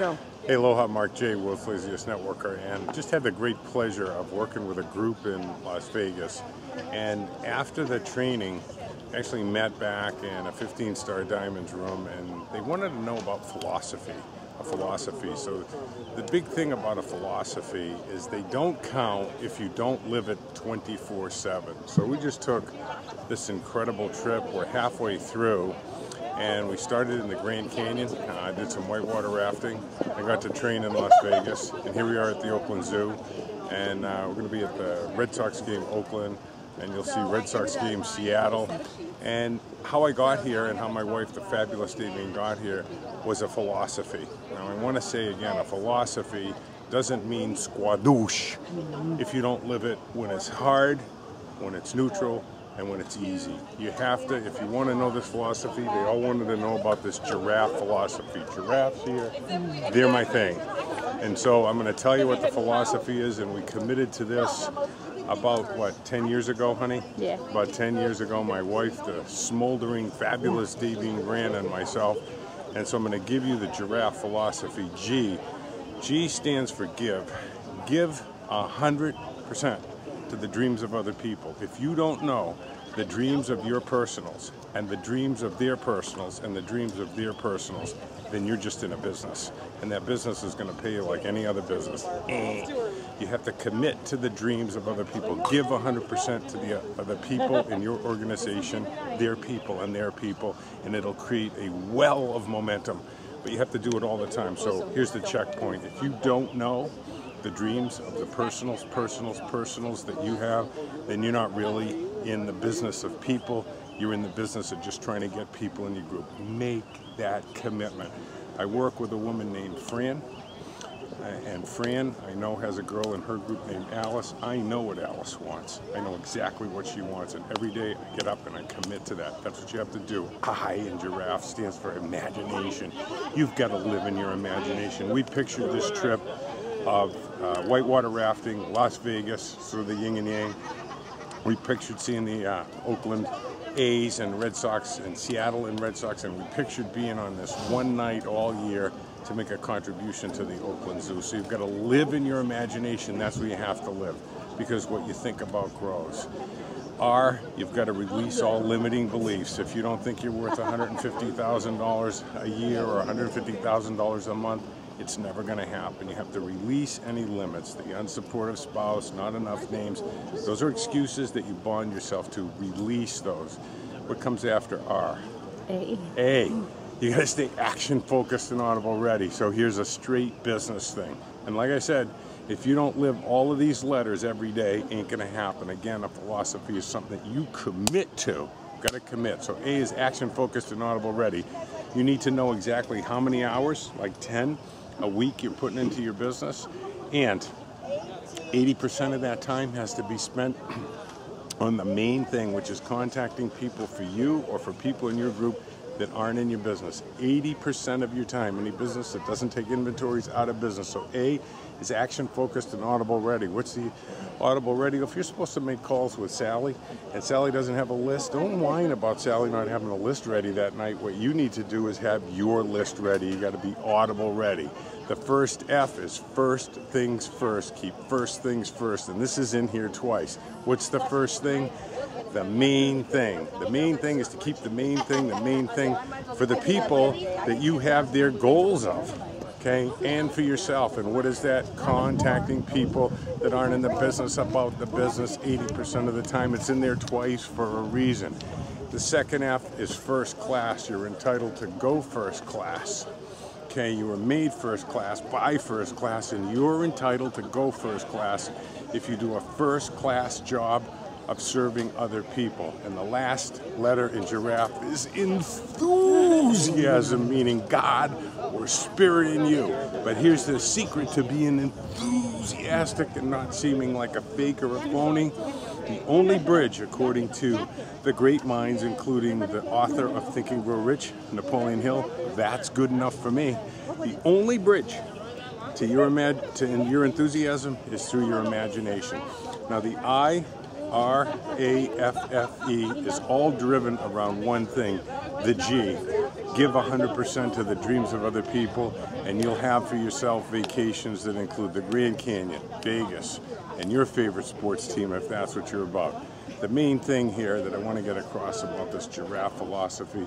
go. Hey, aloha, Mark J., World's Laziest Networker, and just had the great pleasure of working with a group in Las Vegas. And after the training, actually met back in a 15-star Diamonds room, and they wanted to know about philosophy, a philosophy. So the big thing about a philosophy is they don't count if you don't live it 24/7. So we just took this incredible trip. We're halfway through. And we started in the Grand Canyon. I did some whitewater rafting. I got to train in Las Vegas. And here we are at the Oakland Zoo. And we're going to be at the Red Sox game Oakland. And you'll see Red Sox game Seattle. And how I got here and how my wife, the fabulous Damien, got here was a philosophy. Now I want to say again, a philosophy doesn't mean squadoosh if you don't live it when it's hard, when it's neutral, and when it's easy. You have to, if you want to know this philosophy, they all wanted to know about this giraffe philosophy. Giraffes here, they're my thing. And so I'm going to tell you what the philosophy is, and we committed to this about, what, 10 years ago, honey? Yeah. About 10 years ago, my wife, the smoldering, fabulous Davine Grant, and myself. And so I'm going to give you the giraffe philosophy, G. G stands for give. Give 100%. To the dreams of other people. If you don't know the dreams of your personals and the dreams of their personals and the dreams of their personals, then you're just in a business. And that business is going to pay you like any other business. You have to commit to the dreams of other people. Give 100% to the other people in your organization, their people and their people, and it'll create a well of momentum. But you have to do it all the time. So here's the checkpoint. If you don't know the dreams of the personals that you have, then you're not really in the business of people. You're in the business of just trying to get people in your group. Make that commitment. I work with a woman named Fran, and Fran, I know, has a girl in her group named Alice. I know what Alice wants. I know exactly what she wants, and every day I get up and I commit to that. That's what you have to do. I in giraffe stands for imagination. You've got to live in your imagination. We pictured this trip of whitewater rafting, Las Vegas, through the yin and yang. We pictured seeing the Oakland A's and Red Sox and Seattle and Red Sox, and we pictured being on this one night all year to make a contribution to the Oakland Zoo. So you've got to live in your imagination. That's where you have to live, because what you think about grows. R, you've got to release all limiting beliefs. If you don't think you're worth $150,000 a year or $150,000 a month, it's never going to happen. You have to release any limits. The unsupportive spouse, not enough names. Those are excuses that you bond yourself to. Release those. What comes after R? A. A. You got to stay action focused and audible ready. So here's a straight business thing. And like I said, if you don't live all of these letters every day, ain't going to happen. Again, a philosophy is something that you commit to. You've got to commit. So A is action focused and audible ready. You need to know exactly how many hours, like 10, a week you're putting into your business, and 80% of that time has to be spent on the main thing, which is contacting people for you or for people in your group that aren't in your business. 80% of your time. Any business that doesn't take inventories out of business. So A is action focused and audible ready. What's the audible ready? If you're supposed to make calls with Sally and Sally doesn't have a list, don't whine about Sally not having a list ready that night. What you need to do is have your list ready. You got to be audible ready. The first F is first things first. Keep first things first. And this is in here twice. What's the first thing? The main thing. The main thing is to keep the main thing for the people that you have their goals of, okay? And for yourself. And what is that? Contacting people that aren't in the business about the business 80% of the time. It's in there twice for a reason. The second F is first class. You're entitled to go first class. Okay, you were made first class by first class, and you're entitled to go first class if you do a first class job of serving other people. And the last letter in giraffe is enthusiasm, meaning God or spirit in you. But here's the secret to being enthusiastic and not seeming like a fake or a phony. The only bridge, according to the great minds, including the author of Think and Grow Rich, Napoleon Hill, that's good enough for me. The only bridge to your enthusiasm is through your imagination. Now the I R-A-F-F-E, is all driven around one thing, the G. Give 100% to the dreams of other people, and you'll have for yourself vacations that include the Grand Canyon, Vegas, and your favorite sports team if that's what you're about. The main thing here that I want to get across about this giraffe philosophy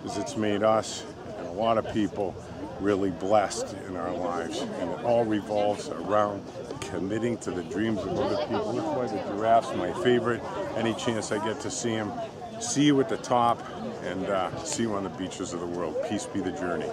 is it's made us and a lot of people really blessed in our lives, and it all revolves around committing to the dreams of other people. That's why the giraffe's my favorite. Any chance I get to see him, see you at the top, and see you on the beaches of the world. Peace be the journey.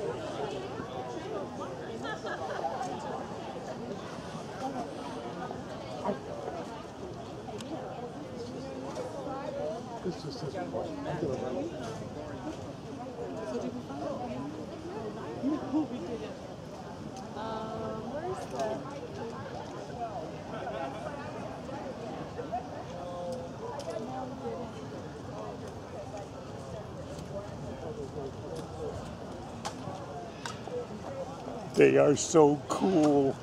They are so cool.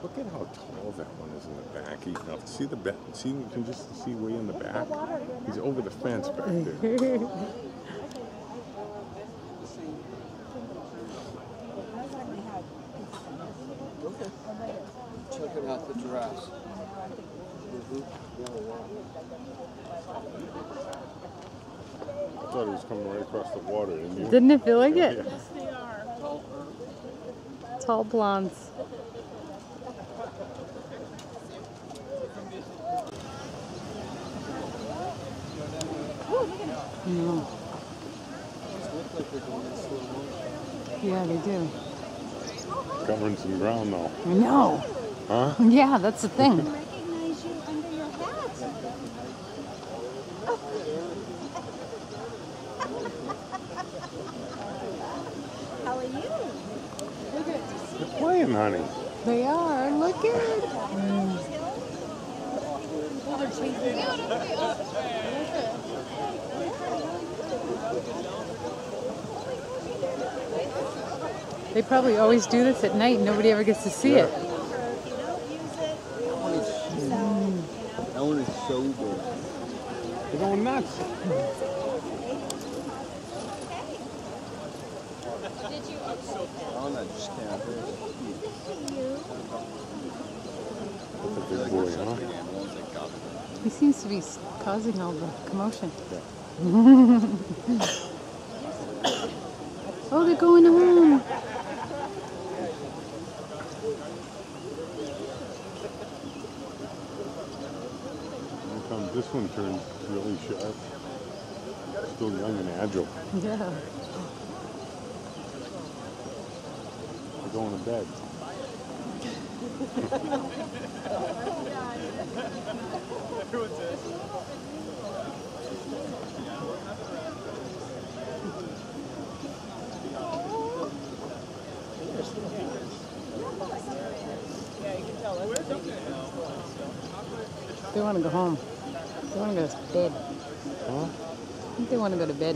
Look at how tall that one is in the back. Now, see the back? See, you can just see way in the back. He's over the fence back there. Checking out the giraffes. I thought he was coming right across the water, didn't you? Didn't it feel like it? Yeah. Yes, they are. Tall blondes. No. Yeah, they do. Covering some ground though. I know. Huh? Yeah, that's the thing. Recognize you under your hat. How are you? They're playing, honey. They are. Look at it. They probably always do this at night and nobody ever gets to see it. If you don't use it, That one is so big. They're going nuts. Oh, no, just can't. That's a big boy, huh? He seems to be causing all the commotion. Oh, they're going home. This one turned really sharp. Still young and agile. Yeah. They're going to bed. They want to go home. They want to go to bed. Huh? I think they want to go to bed.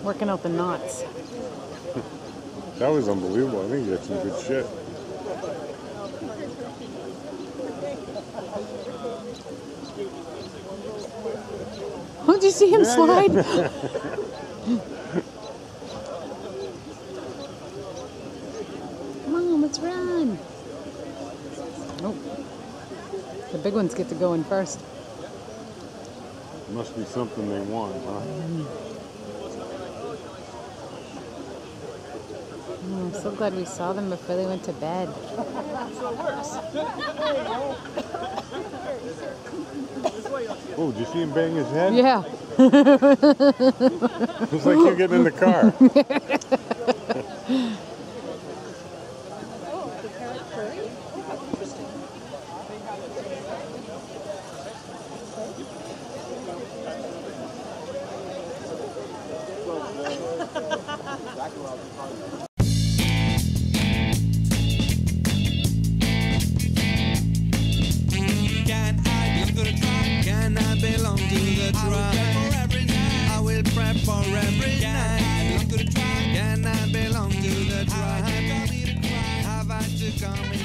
Working out the knots. That was unbelievable. I think you got some good shit. Oh, did you see him slide? Come on, let's run. Nope. The big ones get to go in first. Must be something they want, huh? I'm so glad we saw them before they went to bed. Oh, did you see him bang his head? Yeah. It was like you getting in the car. Can I belong to the tribe? coming